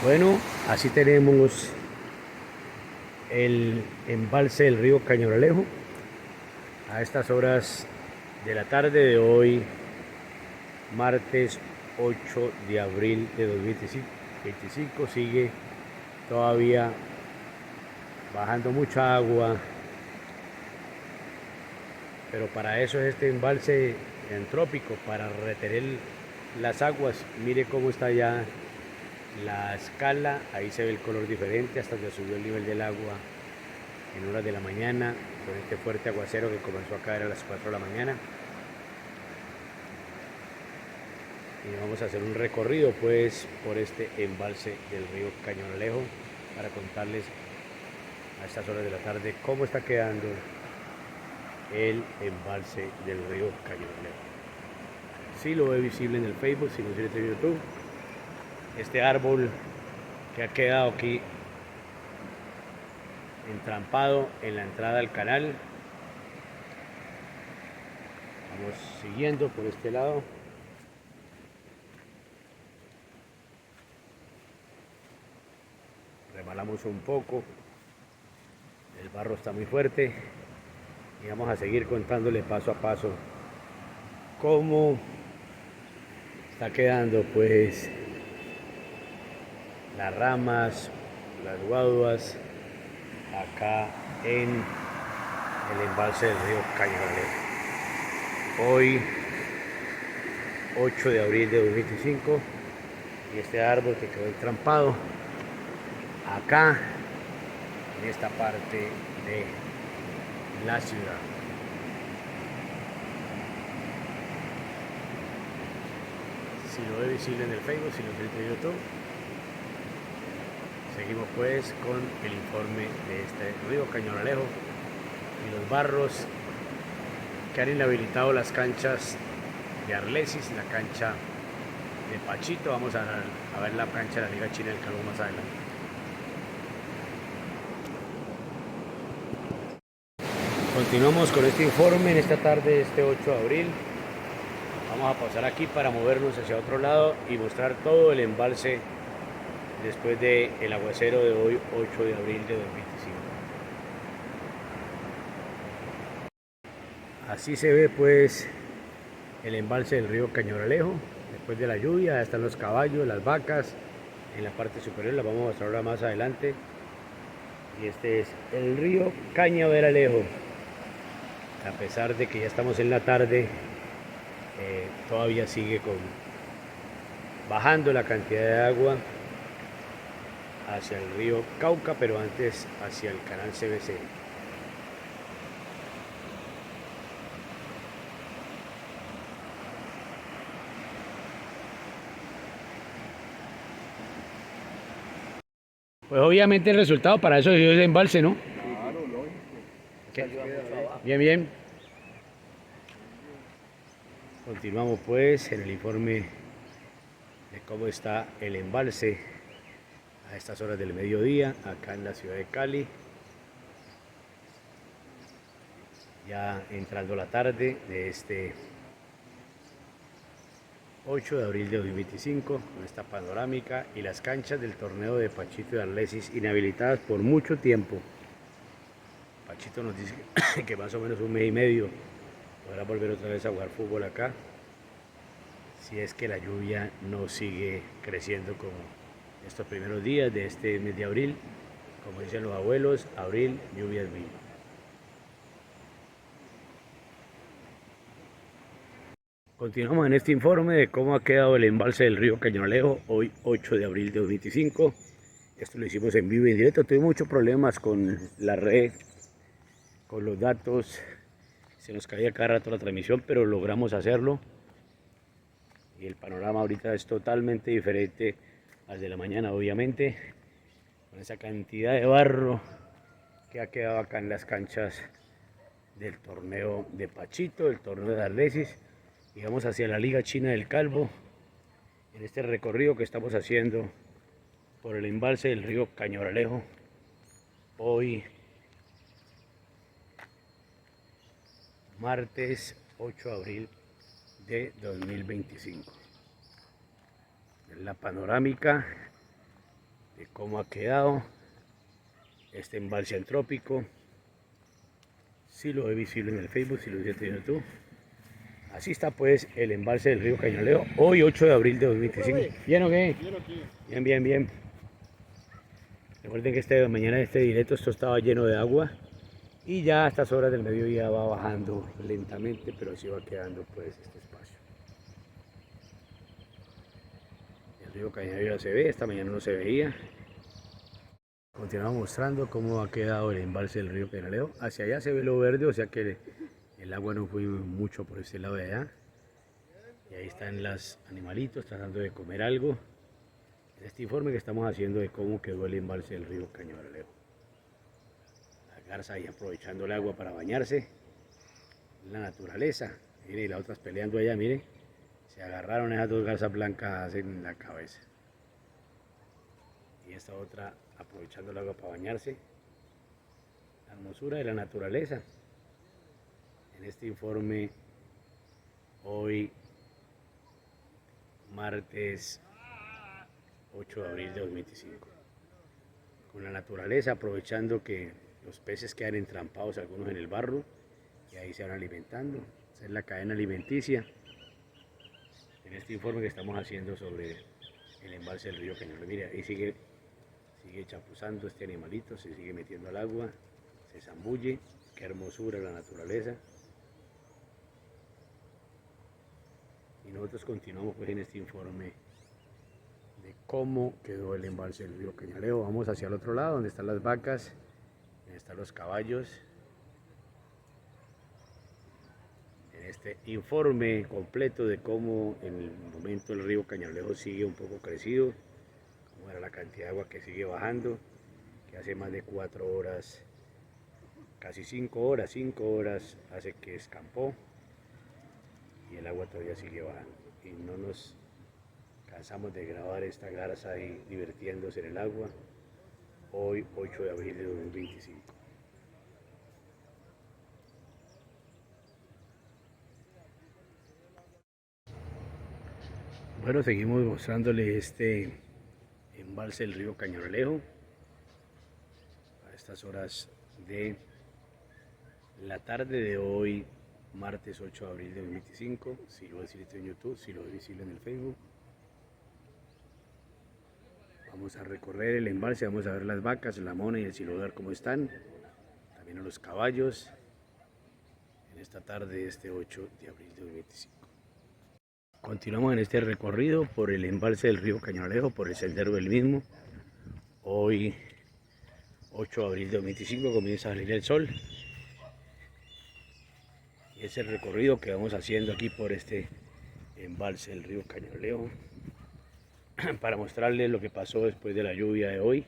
Bueno, así tenemos el embalse del río Cañoralejo a estas horas de la tarde de hoy, martes 8 de abril de 2025. Sigue todavía bajando mucha agua, pero para eso es este embalse antrópico, para retener las aguas. Mire cómo está ya la escala, ahí se ve el color diferente hasta que subió el nivel del agua en horas de la mañana con este fuerte aguacero que comenzó a caer a las 4 de la mañana. Y vamos a hacer un recorrido pues por este embalse del río Cañonalejo para contarles a estas horas de la tarde cómo está quedando el embalse del río Cañonalejo. Si lo ve visible en el Facebook, si no sirve en YouTube, este árbol que ha quedado aquí entrampado en la entrada al canal. Vamos siguiendo por este lado. Rebalamos un poco, el barro está muy fuerte y vamos a seguir contándole paso a paso cómo está quedando pues las ramas, las guaduas acá en el embalse del río Cañonalejo. Hoy 8 de abril de 2025 y este árbol que quedó entrampado acá en esta parte de la ciudad. Si lo ve visible en el Facebook, si lo ve en YouTube, seguimos pues con el informe de este río Cañonalejo y los barros que han inhabilitado las canchas de Arlesis, la cancha de Pachito. Vamos a ver la cancha de la Liga China del Calvo más adelante. Continuamos con este informe en esta tarde, este 8 de abril. Vamos a pasar aquí para movernos hacia otro lado y mostrar todo el embalse después del aguacero de hoy, 8 de abril de 2025. Así se ve pues el embalse del río Cañonalejo después de la lluvia. Están los caballos, las vacas en la parte superior, las vamos a mostrar ahora más adelante. Y este es el río Cañaveralejo. A pesar de que ya estamos en la tarde, todavía sigue bajando la cantidad de agua hacia el río Cauca, pero antes hacia el canal CBC. Pues obviamente el resultado para eso es el embalse, ¿no? Claro, lógico. Bien, bien. Continuamos pues en el informe de cómo está el embalse a estas horas del mediodía acá en la ciudad de Cali. Ya entrando la tarde de este 8 de abril de 2025 con esta panorámica y las canchas del torneo de Pachito y Arlesis inhabilitadas por mucho tiempo. Pachito nos dice que más o menos un mes y medio podrá volver otra vez a jugar fútbol acá, si es que la lluvia no sigue creciendo como estos primeros días de este mes de abril. Como dicen los abuelos, abril, lluvias mil. Continuamos en este informe de cómo ha quedado el embalse del río Cañonalejo hoy 8 de abril de 2025. Esto lo hicimos en vivo y en directo. Tuve muchos problemas con la red, con los datos. Se nos caía cada rato la transmisión, pero logramos hacerlo. Y el panorama ahorita es totalmente diferente al de la mañana, obviamente. Con esa cantidad de barro que ha quedado acá en las canchas del torneo de Pachito, el torneo de Arlesis. Y vamos hacia la Liga China del Calvo en este recorrido que estamos haciendo por el embalse del río Cañonalejo hoy martes 8 de abril de 2025. La panorámica de cómo ha quedado este embalse antrópico. Si lo ve visible en el Facebook, si lo ves en YouTube. Así está pues el embalse del río Cañoleo, hoy 8 de abril de 2025. ¿Bien o qué? Bien, bien, bien. Recuerden que mañana este directo esto estaba lleno de agua y ya a estas horas del mediodía va bajando lentamente, pero sí va quedando pues este espacio. El río Cañoleo ya se ve, esta mañana no se veía. Continuamos mostrando cómo ha quedado el embalse del río Cañoleo. Hacia allá se ve lo verde, o sea que el agua no fue mucho por este lado de allá. Y ahí están los animalitos tratando de comer algo. Este informe que estamos haciendo de cómo quedó el embalse del río Cañoleo. La garza ahí aprovechando el agua para bañarse. La naturaleza. Miren, y las otras peleando allá, miren. Se agarraron esas dos garzas blancas en la cabeza. Y esta otra aprovechando el agua para bañarse. La hermosura de la naturaleza. En este informe, hoy, martes 8 de abril de 2025. Con la naturaleza, aprovechando que los peces quedan entrampados, algunos en el barro, y ahí se van alimentando. Esa es la cadena alimenticia. En este informe que estamos haciendo sobre el embalse del río Cañoleo. Mire, ahí sigue chapuzando este animalito, se sigue metiendo al agua, se zambulle. Qué hermosura la naturaleza. Y nosotros continuamos pues en este informe de cómo quedó el embalse del río Cañoleo. Vamos hacia el otro lado, donde están las vacas, donde están los caballos. En este informe completo de cómo en el momento el río Cañoleo sigue un poco crecido, cómo era la cantidad de agua que sigue bajando, que hace más de 4 horas, casi 5 horas hace que escampó y el agua todavía sigue bajando. Y no nos cansamos de grabar esta garza ahí divirtiéndose en el agua, hoy 8 de abril de 2025. Bueno, seguimos mostrándole este embalse del río Cañoleo a estas horas de la tarde de hoy, martes 8 de abril de 2025. Si lo ves en YouTube, si lo ves visible en el Facebook. Vamos a recorrer el embalse, vamos a ver las vacas, la mona y el silodar cómo están. También a los caballos en esta tarde de este 8 de abril de 2025. Continuamos en este recorrido por el embalse del río Cañoleo, por el sendero del mismo. Hoy 8 de abril de 2025 comienza a salir el sol. Y es el recorrido que vamos haciendo aquí por este embalse del río Cañoleo para mostrarles lo que pasó después de la lluvia de hoy,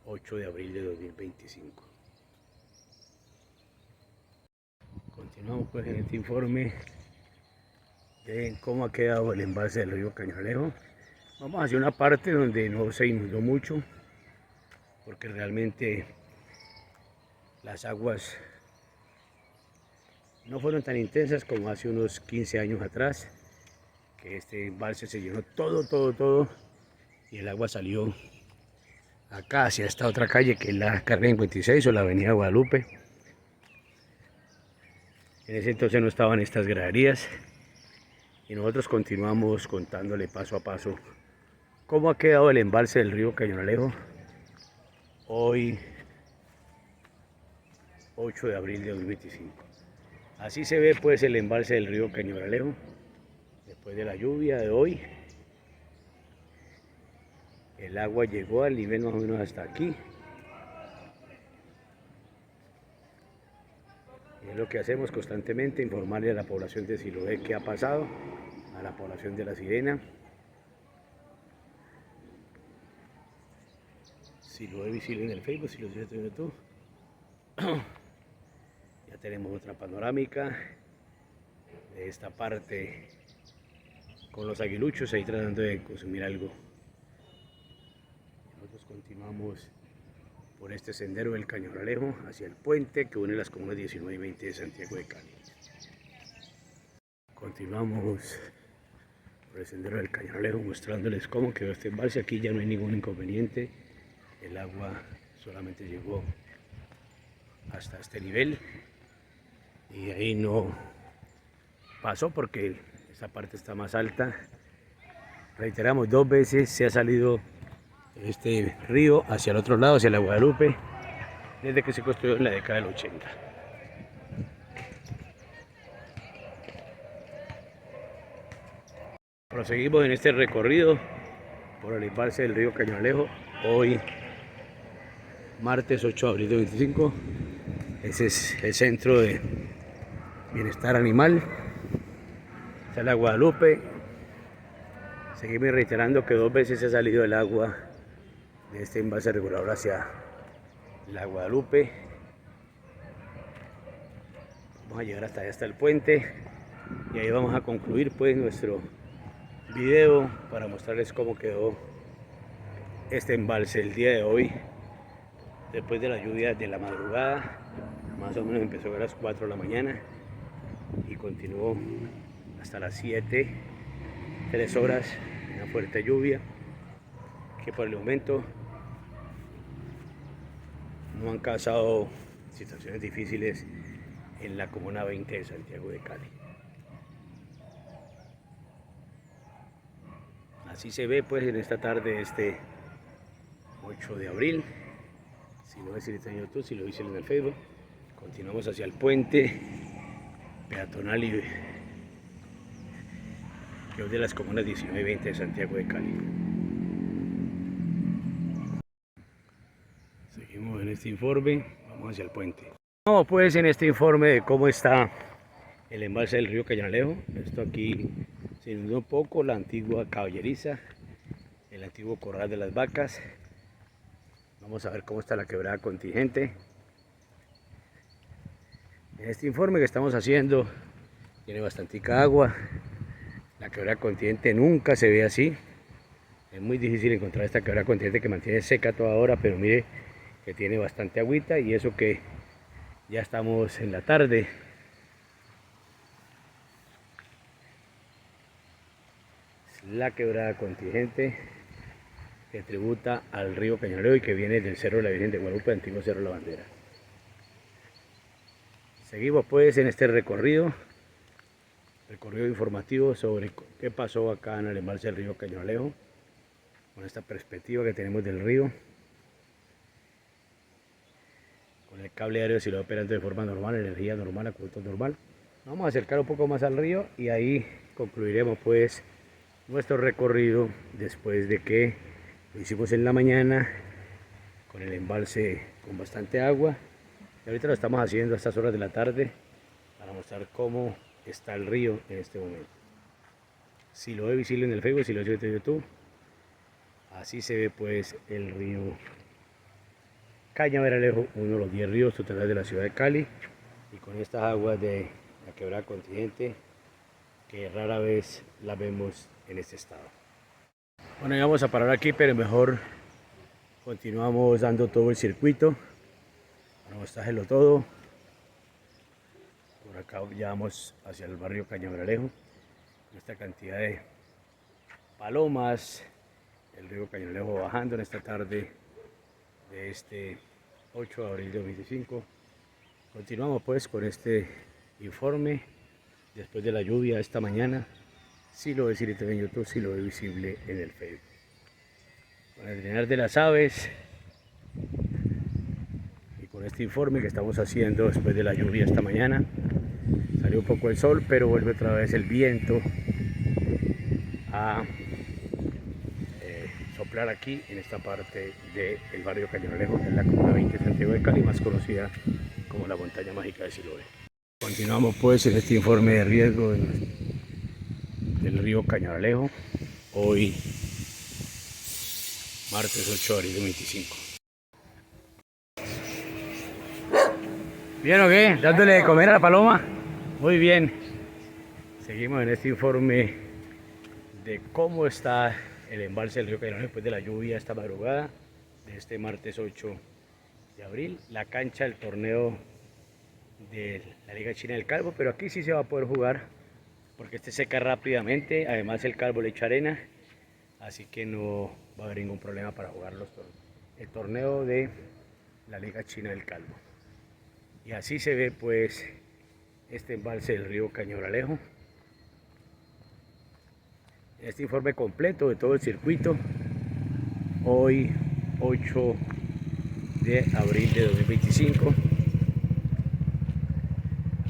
8 de abril de 2025. Continuamos pues en este informe de cómo ha quedado el embalse del río Cañoleo. Vamos hacia una parte donde no se inundó mucho, porque realmente las aguas no fueron tan intensas como hace unos 15 años atrás, que este embalse se llenó todo, y el agua salió acá hacia esta otra calle, que es la carrera 56 o la avenida Guadalupe. En ese entonces no estaban estas graderías, y nosotros continuamos contándole paso a paso cómo ha quedado el embalse del río Cañoleo, hoy 8 de abril de 2025. Así se ve pues el embalse del río Cañoleo después de la lluvia de hoy. El agua llegó al nivel más o menos hasta aquí. Y es lo que hacemos constantemente, informarle a la población de Siloé qué ha pasado, a la población de La Sirena. Siloé visible en el Facebook, si lo ves en YouTube. Ya tenemos otra panorámica de esta parte con los aguiluchos ahí tratando de consumir algo. Nosotros continuamos por este sendero del Cañoleo hacia el puente que une las comunas 19 y 20 de Santiago de Cali. Continuamos por el sendero del Cañonalejo, mostrándoles cómo quedó este embalse. Aquí ya no hay ningún inconveniente, el agua solamente llegó hasta este nivel y ahí no pasó porque esta parte está más alta. Reiteramos, 2 veces se ha salido este río hacia el otro lado, hacia la Guadalupe, desde que se construyó en la década del 80. Proseguimos en este recorrido por el embalse del río Cañonalejo, hoy martes 8 de abril de 2025. Ese es el centro de bienestar animal. Esta es la Guadalupe. Seguimos reiterando que 2 veces se ha salido el agua de este embalse regulador hacia la Guadalupe. Vamos a llegar hasta allá, hasta el puente, y ahí vamos a concluir pues nuestro video para mostrarles cómo quedó este embalse el día de hoy, después de la lluvia de la madrugada. Más o menos empezó a las 4 de la mañana y continuó hasta las 7, 3 horas, una fuerte lluvia que por el momento no han causado situaciones difíciles en la comuna 20 de Santiago de Cali. Así se ve pues en esta tarde, este 8 de abril. Si no ves en YouTube, si lo viste en el Facebook. Continuamos hacia el puente peatonal y que es de las comunas 19 y 20 de Santiago de Cali. Seguimos en este informe, vamos hacia el puente. Vamos pues en este informe de cómo está el embalse del río Cañonalejo. Esto aquí se inundó un poco, la antigua caballeriza, el antiguo corral de las vacas. Vamos a ver cómo está la quebrada contingente. En este informe que estamos haciendo tiene bastante agua. La quebrada contingente nunca se ve así. Es muy difícil encontrar esta quebrada contingente que mantiene seca toda hora, pero mire que tiene bastante agüita, y eso que ya estamos en la tarde. La quebrada contingente que tributa al río Cañonalejo y que viene del Cerro de la Virgen de Guadalupe, antiguo Cerro de la Bandera. Seguimos pues en este recorrido informativo sobre qué pasó acá en el embalse del río Cañonalejo, con esta perspectiva que tenemos del río, con el cable aéreo si lo operando de forma normal, energía normal, acueducto normal. Vamos a acercar un poco más al río y ahí concluiremos pues nuestro recorrido después de que lo hicimos en la mañana con el embalse con bastante agua, y ahorita lo estamos haciendo a estas horas de la tarde para mostrar cómo está el río en este momento. Si lo ve visible en el Facebook, si lo ve en YouTube, así se ve pues el río Cañaveralejo, uno de los 10 ríos totales de la ciudad de Cali, y con estas aguas de la quebrada contingente que rara vez las vemos en este estado. Bueno, ya vamos a parar aquí, pero mejor continuamos dando todo el circuito para mostrarlo todo. Por acá ya vamos hacia el barrio Cañaveralejo, esta cantidad de palomas, el río Cañaveralejo bajando en esta tarde de este 8 de abril de 2025. Continuamos pues con este informe después de la lluvia esta mañana. Si lo ve visible en YouTube, si lo ve visible en el Facebook. Con el drenar de las aves y con este informe que estamos haciendo después de la lluvia esta mañana. Salió un poco el sol, pero vuelve otra vez el viento a soplar aquí en esta parte del barrio Cañonalejo, en la comuna 20 de Santiago de Cali, más conocida como la montaña mágica de Siloé. Continuamos pues en este informe de riesgo del río Cañonalejo, hoy martes 8 de abril de 2025. ¿Bien o qué? ¿Dándole de comer a la paloma? Muy bien. Seguimos en este informe de cómo está el embalse del río Cañonalejo después de la lluvia esta madrugada de este martes 8 de abril. La cancha del torneo de la Liga China del Calvo, pero aquí sí se va a poder jugar porque este seca rápidamente, además el calvo le echa arena, así que no va a haber ningún problema para jugar el torneo de la Liga China del Calvo. Y así se ve pues este embalse del río Cañoralejo. Este informe completo de todo el circuito, hoy 8 de abril de 2025.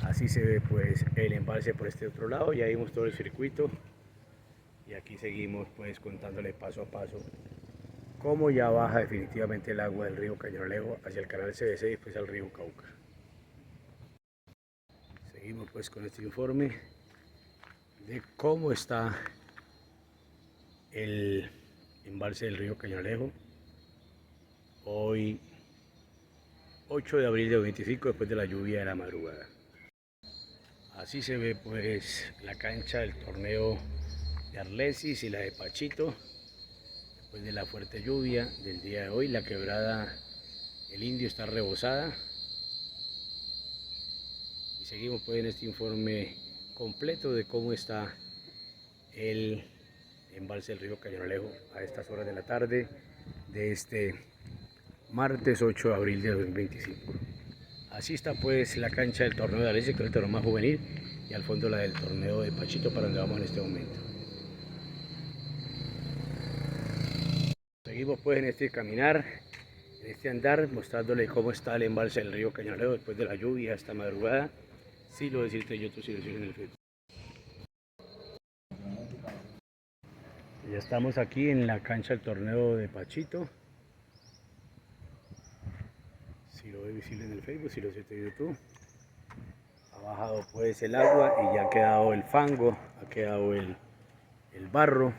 Así se ve pues el embalse por este otro lado, ya vimos todo el circuito y aquí seguimos pues contándole paso a paso cómo ya baja definitivamente el agua del río Cañoralejo hacia el canal CBC y después al río Cauca. Seguimos pues con este informe de cómo está el embalse del río Cañoralejo hoy 8 de abril de 2025 después de la lluvia de la madrugada. Así se ve pues la cancha del torneo de Arlesis y la de Pachito después de la fuerte lluvia del día de hoy. La quebrada El Indio está rebosada y seguimos pues en este informe completo de cómo está el embalse del río Cañoralejo a estas horas de la tarde de este martes 8 de abril de 2025. Así está pues la cancha del torneo de Arlesis, que es el torneo más juvenil, y al fondo la del torneo de Pachito, para donde vamos en este momento. Seguimos pues en este caminar, en este andar, mostrándole cómo está el embalse del río Cañoralejo después de la lluvia esta madrugada. Sí lo decirte yo, tú sí lo decís en el Facebook. Ya estamos aquí en la cancha del torneo de Pachito. Si lo ve visible en el Facebook, si lo decís en YouTube. Ha bajado pues el agua y ya ha quedado el fango, ha quedado el barro.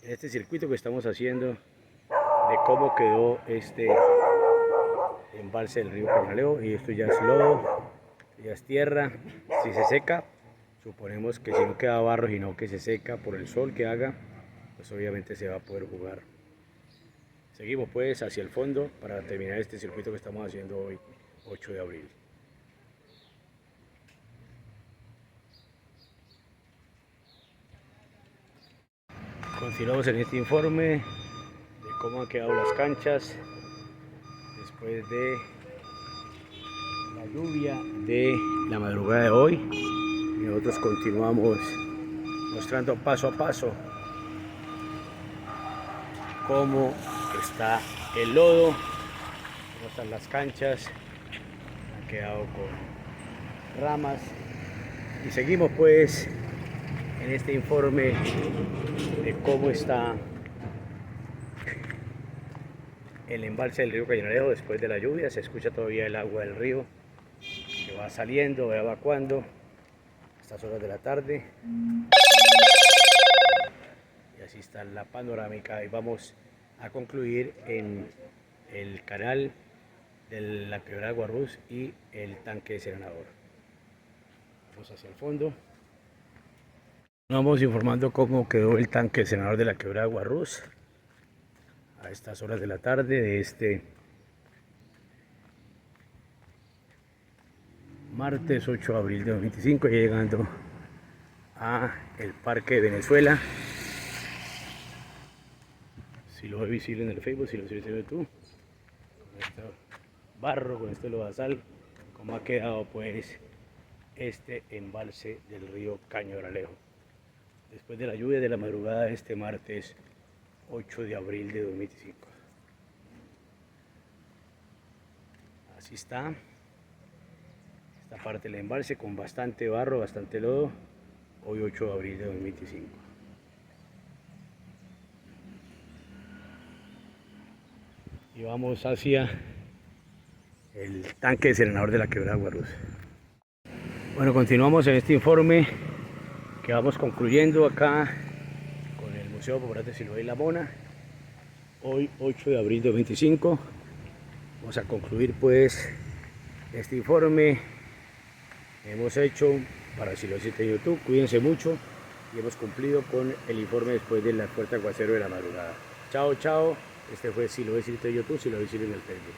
En este circuito que estamos haciendo de cómo quedó este embalse del río Cañoralejo, y esto ya es lodo, ya es tierra. Si se seca, suponemos que si no queda barro, sino que se seca por el sol que haga, pues obviamente se va a poder jugar. Seguimos pues hacia el fondo para terminar este circuito que estamos haciendo hoy 8 de abril. Continuamos en este informe de cómo han quedado las canchas después de la lluvia de la madrugada de hoy, y nosotros continuamos mostrando paso a paso cómo está el lodo, cómo están las canchas, han quedado con ramas, y seguimos pues en este informe de cómo está el embalse del río Cañoralejo después de la lluvia. Se escucha todavía el agua del río que va saliendo, va evacuando a estas horas de la tarde. Y así está la panorámica, y vamos a concluir en el canal de la quebrada Guarrús y el tanque de Serenador. Vamos hacia el fondo. Vamos informando cómo quedó el tanque de Serenador de la quebrada Guarrús a estas horas de la tarde de este martes 8 de abril de 2025, llegando a el Parque de Venezuela. Si lo ve visible en el Facebook, si lo ves en YouTube, con este barro, con este lodazal, como ha quedado pues este embalse del río Cañoralejo después de la lluvia de la madrugada de este martes 8 de abril de 2025. Así está esta parte del embalse con bastante barro, bastante lodo, hoy 8 de abril de 2025. Y vamos hacia el tanque de Serenador de la quebrada Guarrús. Bueno, continuamos en este informe que vamos concluyendo acá con el Museo Popular de Siloé y La Mona, hoy 8 de abril de 2025. Vamos a concluir pues este informe que hemos hecho para Si lo hiciste en YouTube. Cuídense mucho, y hemos cumplido con el informe después del fuerte aguacero de la madrugada. Chao, chao. Este fue Si lo hiciste en YouTube, Si lo hiciste en el Facebook.